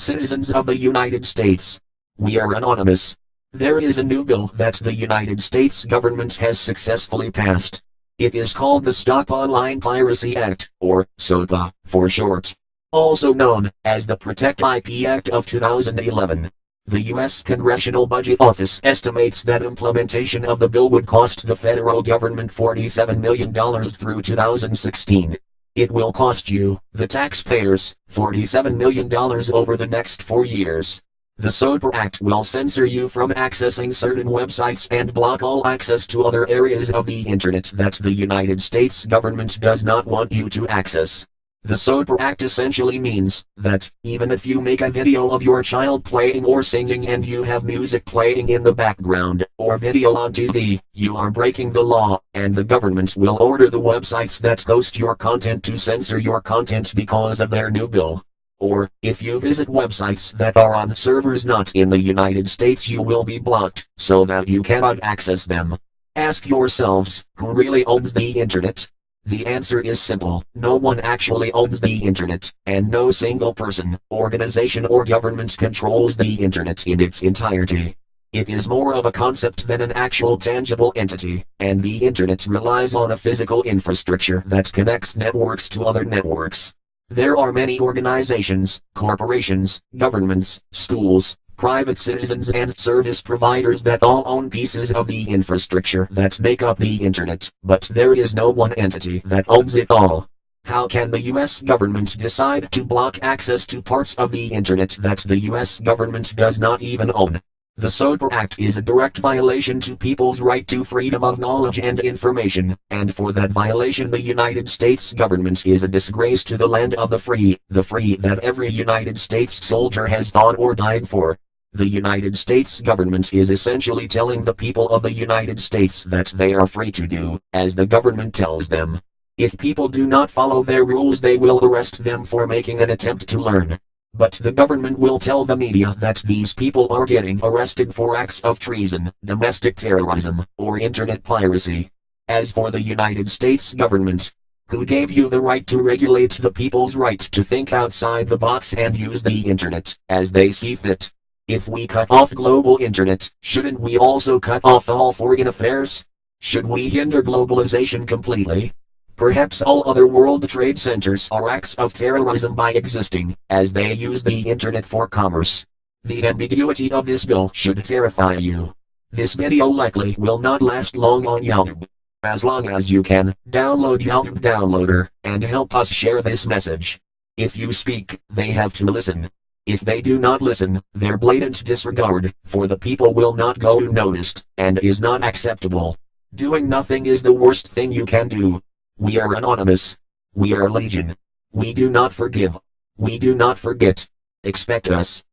Citizens of the United States. We are anonymous. There is a new bill that the United States government has successfully passed. It is called the Stop Online Piracy Act, or SOPA, for short. Also known as the Protect IP Act of 2011. The U.S. Congressional Budget Office estimates that implementation of the bill would cost the federal government $47 million through 2016. It will cost you, the taxpayers, $47 million over the next 4 years. The SOPA Act will censor you from accessing certain websites and block all access to other areas of the Internet that the United States government does not want you to access. The SOPA Act essentially means that, even if you make a video of your child playing or singing and you have music playing in the background, or video on TV, you are breaking the law, and the government will order the websites that host your content to censor your content because of their new bill. Or, if you visit websites that are on servers not in the United States, you will be blocked, so that you cannot access them. Ask yourselves, who really owns the Internet? The answer is simple: no one actually owns the Internet, and no single person, organization or government controls the Internet in its entirety. It is more of a concept than an actual tangible entity, and the Internet relies on a physical infrastructure that connects networks to other networks. There are many organizations, corporations, governments, schools, private citizens and service providers that all own pieces of the infrastructure that make up the Internet, but there is no one entity that owns it all. How can the U.S. government decide to block access to parts of the Internet that the U.S. government does not even own? The SOPA Act is a direct violation to people's right to freedom of knowledge and information, and for that violation the United States government is a disgrace to the land of the free that every United States soldier has fought or died for. The United States government is essentially telling the people of the United States that they are free to do as the government tells them. If people do not follow their rules, they will arrest them for making an attempt to learn. But the government will tell the media that these people are getting arrested for acts of treason, domestic terrorism, or Internet piracy. As for the United States government, who gave you the right to regulate the people's right to think outside the box and use the Internet as they see fit? If we cut off global Internet, shouldn't we also cut off all foreign affairs? Should we hinder globalization completely? Perhaps all other world trade centers are acts of terrorism by existing, as they use the Internet for commerce. The ambiguity of this bill should terrify you. This video likely will not last long on YouTube. As long as you can, download YouTube Downloader, and help us share this message. If you speak, they have to listen. If they do not listen, their blatant disregard for the people will not go unnoticed, and is not acceptable. Doing nothing is the worst thing you can do. We are anonymous. We are legion. We do not forgive. We do not forget. Expect us.